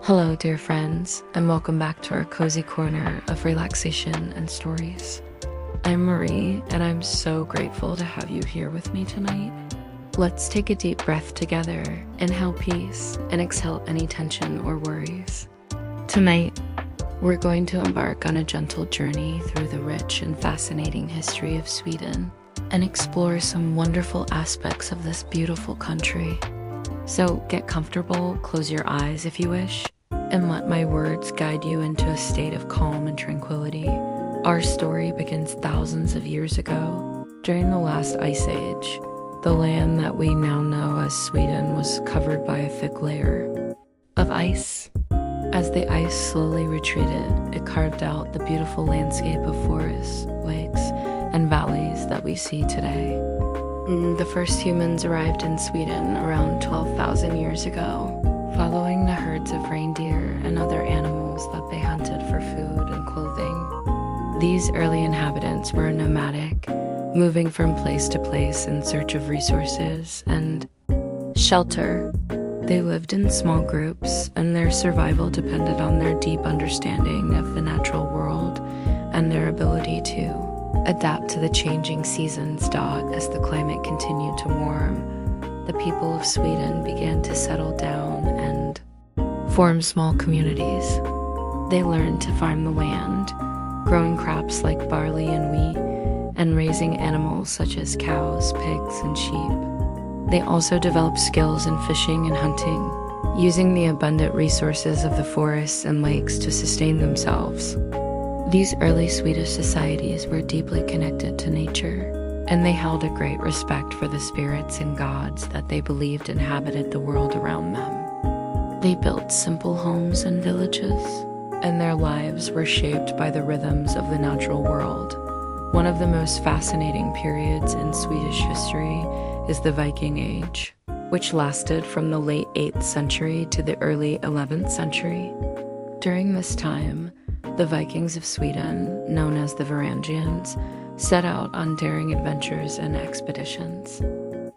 Hello, dear friends, and welcome back to our cozy corner of relaxation and stories. I'm Marie, and I'm so grateful to have you here with me tonight. Let's take a deep breath together, inhale peace, and exhale any tension or worries. Tonight, we're going to embark on a gentle journey through the rich and fascinating history of Sweden and explore some wonderful aspects of this beautiful country. So get comfortable, close your eyes if you wish, and let my words guide you into a state of calm and tranquility. Our story begins thousands of years ago. During the last ice age, the land that we now know as Sweden was covered by a thick layer of ice. As the ice slowly retreated, it carved out the beautiful landscape of forests, lakes, and valleys that we see today. The first humans arrived in Sweden around 12,000 years ago, following the herds of reindeer and other animals that they hunted for food and clothing. These early inhabitants were nomadic, moving from place to place in search of resources and shelter. They lived in small groups, and their survival depended on their deep understanding of the natural world and their ability to adapt to the changing seasons. As the climate continued to warm, the people of Sweden began to settle down and form small communities. They learned to farm the land, growing crops like barley and wheat, and raising animals such as cows, pigs, and sheep. They also developed skills in fishing and hunting, using the abundant resources of the forests and lakes to sustain themselves. These early Swedish societies were deeply connected to nature, and they held a great respect for the spirits and gods that they believed inhabited the world around them. They built simple homes and villages, and their lives were shaped by the rhythms of the natural world. One of the most fascinating periods in Swedish history is the Viking Age, which lasted from the late 8th century to the early 11th century. During this time, the Vikings of Sweden, known as the Varangians, set out on daring adventures and expeditions.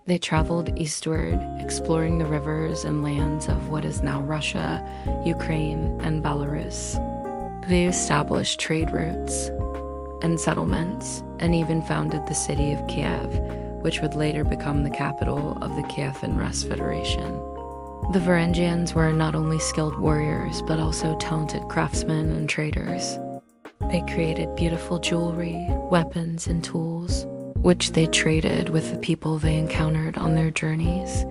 They traveled eastward, exploring the rivers and lands of what is now Russia, Ukraine, and Belarus. They established trade routes and settlements, and even founded the city of Kiev, which would later become the capital of the Kievan Rus Federation. The Varangians were not only skilled warriors, but also talented craftsmen and traders. They created beautiful jewelry, weapons, and tools, which they traded with the people they encountered on their journeys.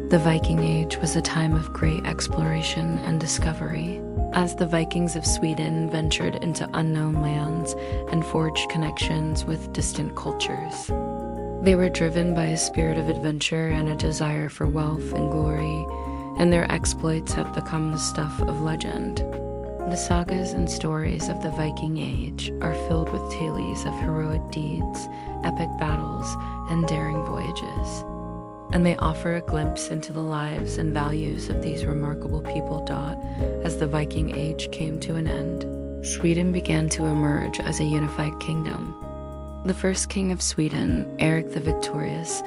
The Viking Age was a time of great exploration and discovery, as the Vikings of Sweden ventured into unknown lands and forged connections with distant cultures. They were driven by a spirit of adventure and a desire for wealth and glory, and their exploits have become the stuff of legend. The sagas and stories of the Viking Age are filled with tales of heroic deeds, epic battles, and daring voyages, and they offer a glimpse into the lives and values of these remarkable people. As the Viking Age came to an end, Sweden began to emerge as a unified kingdom. The first king of Sweden, Eric the Victorious,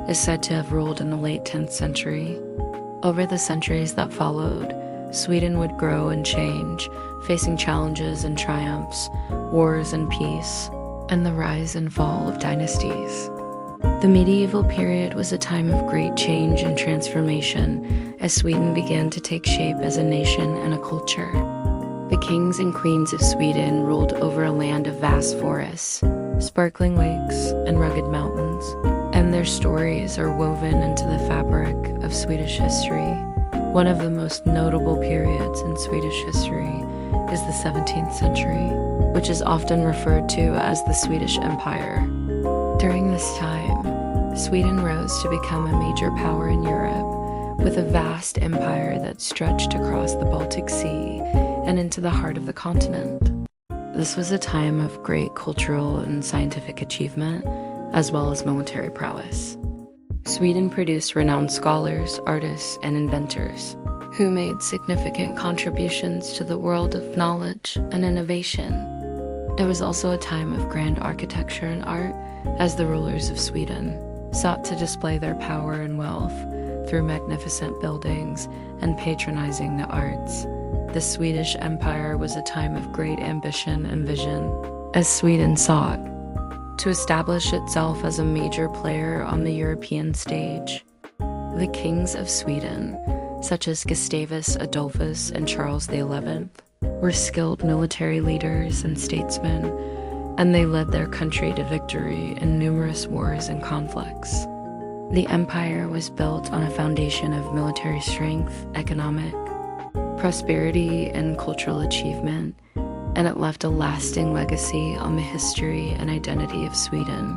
is said to have ruled in the late 10th century. Over the centuries that followed, Sweden would grow and change, facing challenges and triumphs, wars and peace, and the rise and fall of dynasties. The medieval period was a time of great change and transformation as Sweden began to take shape as a nation and a culture. The kings and queens of Sweden ruled over a land of vast forests, sparkling lakes, and rugged mountains, and their stories are woven into the fabric of Swedish history. One of the most notable periods in Swedish history is the 17th century, which is often referred to as the Swedish Empire. During this time, Sweden rose to become a major power in Europe, with a vast empire that stretched across the Baltic Sea and into the heart of the continent. This was a time of great cultural and scientific achievement, as well as military prowess. Sweden produced renowned scholars, artists, and inventors who made significant contributions to the world of knowledge and innovation. It was also a time of grand architecture and art, as the rulers of Sweden sought to display their power and wealth through magnificent buildings and patronizing the arts. The Swedish Empire was a time of great ambition and vision, as Sweden sought to establish itself as a major player on the European stage. The kings of Sweden, such as Gustavus Adolphus and Charles XI, were skilled military leaders and statesmen, and they led their country to victory in numerous wars and conflicts. The empire was built on a foundation of military strength, economic prosperity, and cultural achievement, and it left a lasting legacy on the history and identity of Sweden.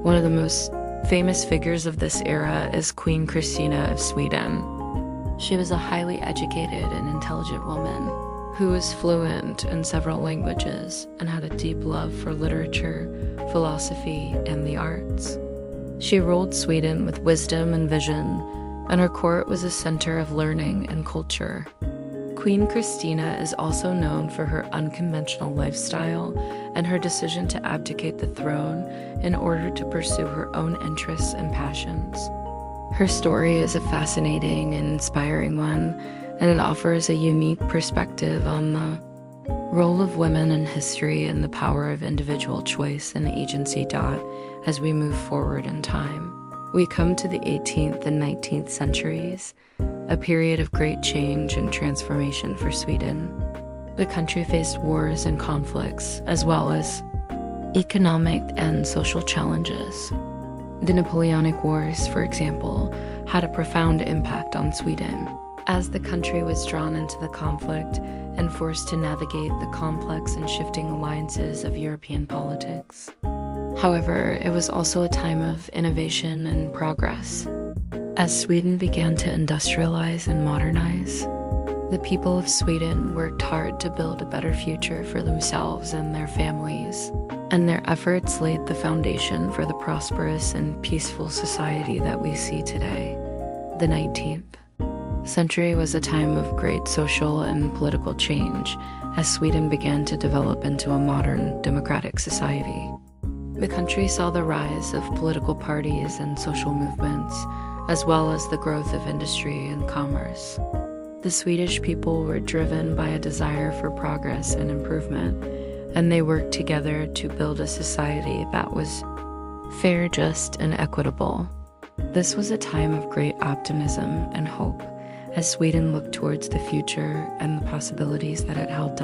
One of the most famous figures of this era is Queen Christina of Sweden. She was a highly educated and intelligent woman who was fluent in several languages and had a deep love for literature, philosophy, and the arts. She ruled Sweden with wisdom and vision, and her court was a center of learning and culture. Queen Christina is also known for her unconventional lifestyle and her decision to abdicate the throne in order to pursue her own interests and passions. Her story is a fascinating and inspiring one, and it offers a unique perspective on the role of women in history and the power of individual choice and agency. As we move forward in time, we come to the 18th and 19th centuries, a period of great change and transformation for Sweden. The country faced wars and conflicts, as well as economic and social challenges. The Napoleonic Wars, for example, had a profound impact on Sweden, as the country was drawn into the conflict and forced to navigate the complex and shifting alliances of European politics. However, it was also a time of innovation and progress. As Sweden began to industrialize and modernize, the people of Sweden worked hard to build a better future for themselves and their families, and their efforts laid the foundation for the prosperous and peaceful society that we see today. The 19th century was a time of great social and political change as Sweden began to develop into a modern democratic society. The country saw the rise of political parties and social movements, as well as the growth of industry and commerce. The Swedish people were driven by a desire for progress and improvement, and they worked together to build a society that was fair, just, and equitable. This was a time of great optimism and hope as Sweden looked towards the future and the possibilities that it held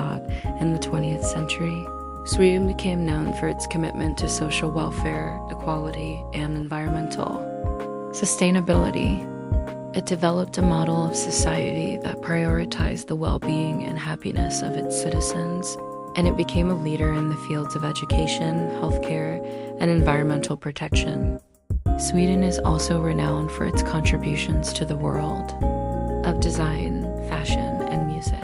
in the 20th century. Sweden became known for its commitment to social welfare, equality, and environmental sustainability. It developed a model of society that prioritized the well-being and happiness of its citizens, and it became a leader in the fields of education, healthcare, and environmental protection. Sweden is also renowned for its contributions to the world of design, fashion, and music,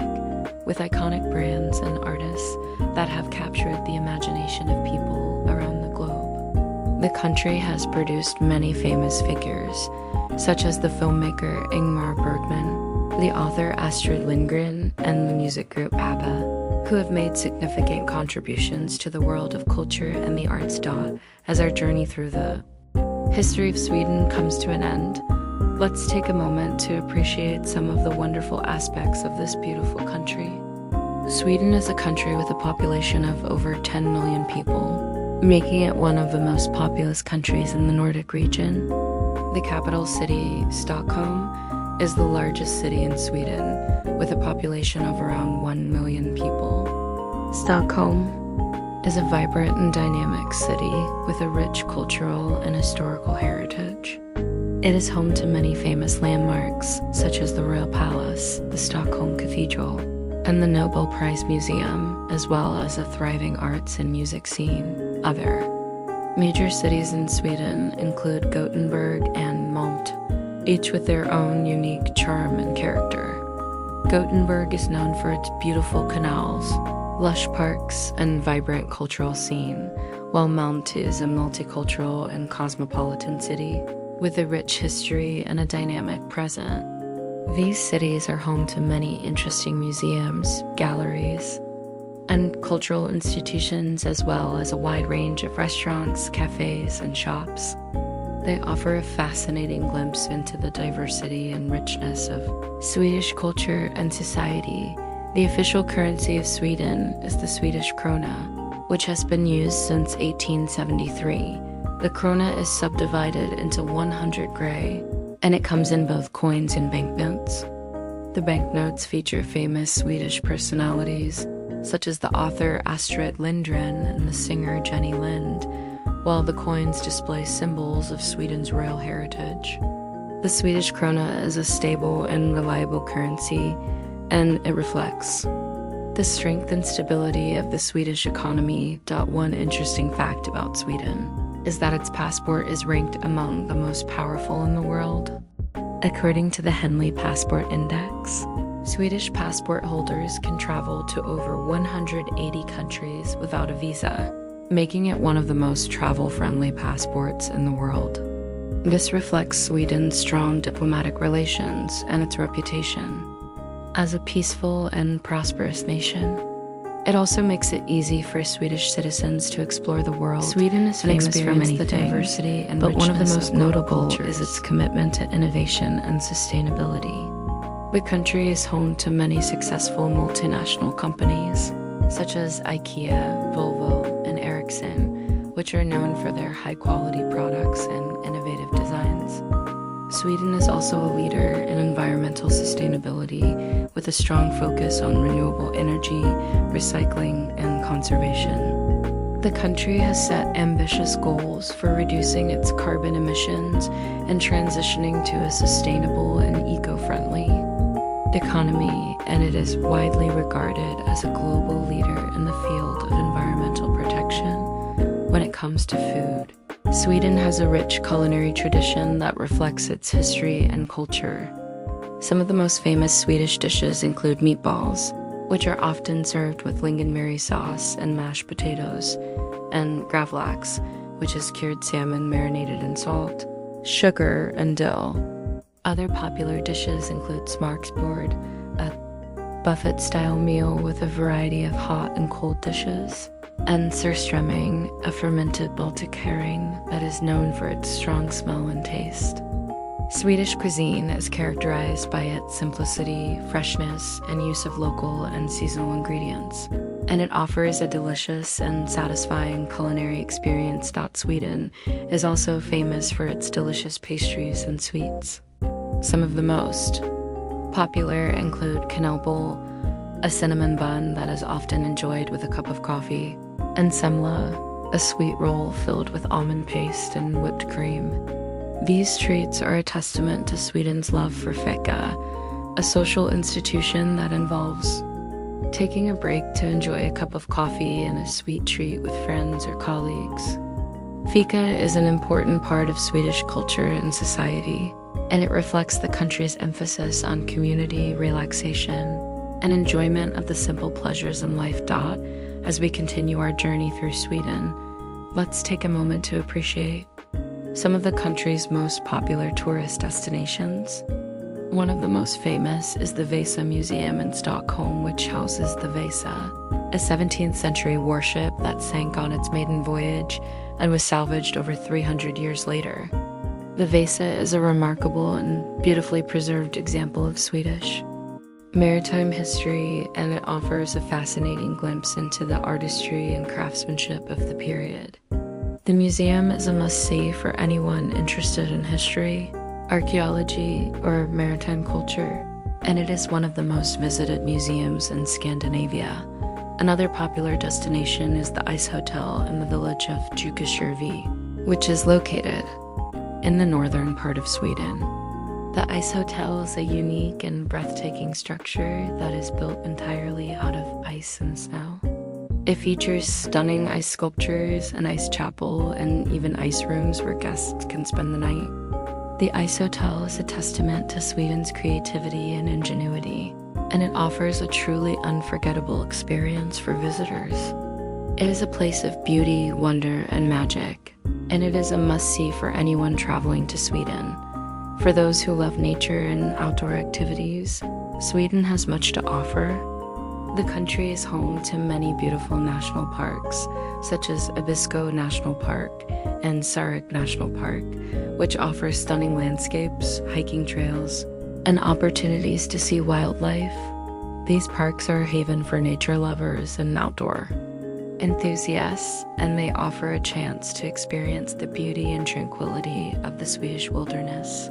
with iconic brands and artists that have captured the imagination of people around the globe. The country has produced many famous figures, such as the filmmaker Ingmar Bergman, the author Astrid Lindgren, and the music group ABBA, who have made significant contributions to the world of culture and the arts. As our journey through the history of Sweden comes to an end, let's take a moment to appreciate some of the wonderful aspects of this beautiful country. Sweden is a country with a population of over 10 million people, making it one of the most populous countries in the Nordic region. The capital city, Stockholm, is the largest city in Sweden, with a population of around 1 million people. Stockholm is a vibrant and dynamic city with a rich cultural and historical heritage. It is home to many famous landmarks, such as the Royal Palace, the Stockholm Cathedral, and the Nobel Prize Museum, as well as a thriving arts and music scene. Other major cities in Sweden include Gothenburg and Malmö, each with their own unique charm and character. Gothenburg is known for its beautiful canals, lush parks, and vibrant cultural scene, while Malmö is a multicultural and cosmopolitan city with a rich history and a dynamic present. These cities are home to many interesting museums, galleries, and cultural institutions, as well as a wide range of restaurants, cafes, and shops. They offer a fascinating glimpse into the diversity and richness of Swedish culture and society, The official currency of Sweden is the Swedish krona, which has been used since 1873. The krona is subdivided into 100 grey, and it comes in both coins and banknotes. The banknotes feature famous Swedish personalities, such as the author Astrid Lindgren and the singer Jenny Lind, while the coins display symbols of Sweden's royal heritage. The Swedish krona is a stable and reliable currency, and it reflects the strength and stability of the Swedish economy. One interesting fact about Sweden is that its passport is ranked among the most powerful in the world. According to the Henley Passport Index, Swedish passport holders can travel to over 180 countries without a visa, making it one of the most travel-friendly passports in the world. This reflects Sweden's strong diplomatic relations and its reputation as a peaceful and prosperous nation. It also makes it easy for Swedish citizens to explore the world. Sweden is famous for many things, diversity and but one of the most notable is its commitment to innovation and sustainability. The country is home to many successful multinational companies, such as IKEA, Volvo, and Ericsson, which are known for their high-quality products and innovative designs. Sweden is also a leader in environmental sustainability, with a strong focus on renewable energy, recycling, and conservation. The country has set ambitious goals for reducing its carbon emissions and transitioning to a sustainable and eco-friendly economy, and it is widely regarded as a global leader in the field of environmental protection when it comes to food. Sweden has a rich culinary tradition that reflects its history and culture. Some of the most famous Swedish dishes include meatballs, which are often served with lingonberry sauce and mashed potatoes, and gravlax, which is cured salmon marinated in salt, sugar, and dill. Other popular dishes include smarksbord, a buffet-style meal with a variety of hot and cold dishes, and surströmming, a fermented Baltic herring that is known for its strong smell and taste. Swedish cuisine is characterized by its simplicity, freshness, and use of local and seasonal ingredients, and it offers a delicious and satisfying culinary experience. Sweden is also famous for its delicious pastries and sweets. Some of the most popular include kanelbull, a cinnamon bun that is often enjoyed with a cup of coffee, and semla, a sweet roll filled with almond paste and whipped cream. These treats are a testament to Sweden's love for fika, a social institution that involves taking a break to enjoy a cup of coffee and a sweet treat with friends or colleagues. Fika is an important part of Swedish culture and society, and it reflects the country's emphasis on community, relaxation, and enjoyment of the simple pleasures in life. As we continue our journey through Sweden, let's take a moment to appreciate some of the country's most popular tourist destinations. One of the most famous is the Vasa Museum in Stockholm, which houses the Vasa, a 17th century warship that sank on its maiden voyage and was salvaged over 300 years later. The Vasa is a remarkable and beautifully preserved example of Swedish maritime history, and it offers a fascinating glimpse into the artistry and craftsmanship of the period. The museum is a must-see for anyone interested in history, archaeology, or maritime culture, and it is one of the most visited museums in Scandinavia. Another popular destination is the Ice Hotel in the village of Jukkasjärvi, which is located in the northern part of Sweden. The Ice Hotel is a unique and breathtaking structure that is built entirely out of ice and snow. It features stunning ice sculptures, an ice chapel, and even ice rooms where guests can spend the night. The Ice Hotel is a testament to Sweden's creativity and ingenuity, and it offers a truly unforgettable experience for visitors. It is a place of beauty, wonder, and magic, and it is a must-see for anyone traveling to Sweden. For those who love nature and outdoor activities, Sweden has much to offer. The country is home to many beautiful national parks, such as Abisko National Park and Sarek National Park, which offer stunning landscapes, hiking trails, and opportunities to see wildlife. These parks are a haven for nature lovers and outdoor enthusiasts, and they offer a chance to experience the beauty and tranquility of the Swedish wilderness.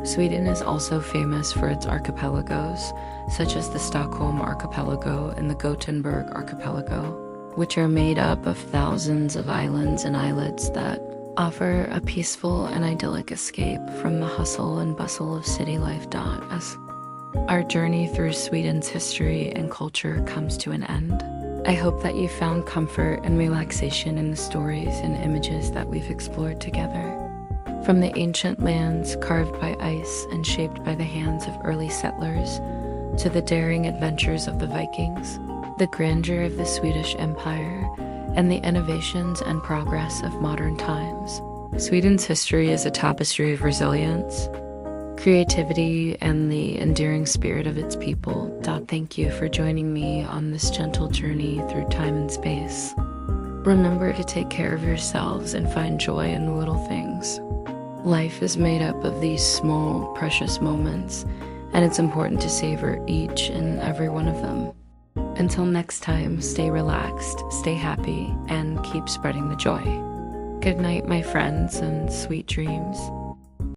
Sweden is also famous for its archipelagos, such as the Stockholm Archipelago and the Gothenburg Archipelago, which are made up of thousands of islands and islets that offer a peaceful and idyllic escape from the hustle and bustle of city life. As our journey through Sweden's history and culture comes to an end, I hope that you found comfort and relaxation in the stories and images that we've explored together. From the ancient lands carved by ice and shaped by the hands of early settlers, to the daring adventures of the Vikings, the grandeur of the Swedish Empire, and the innovations and progress of modern times, Sweden's history is a tapestry of resilience, creativity, and the enduring spirit of its people. Thank you for joining me on this gentle journey through time and space. Remember to take care of yourselves and find joy in the little things. Life is made up of these small, precious moments, and it's important to savor each and every one of them. Until next time, stay relaxed, stay happy, and keep spreading the joy. Good night, my friends, and sweet dreams.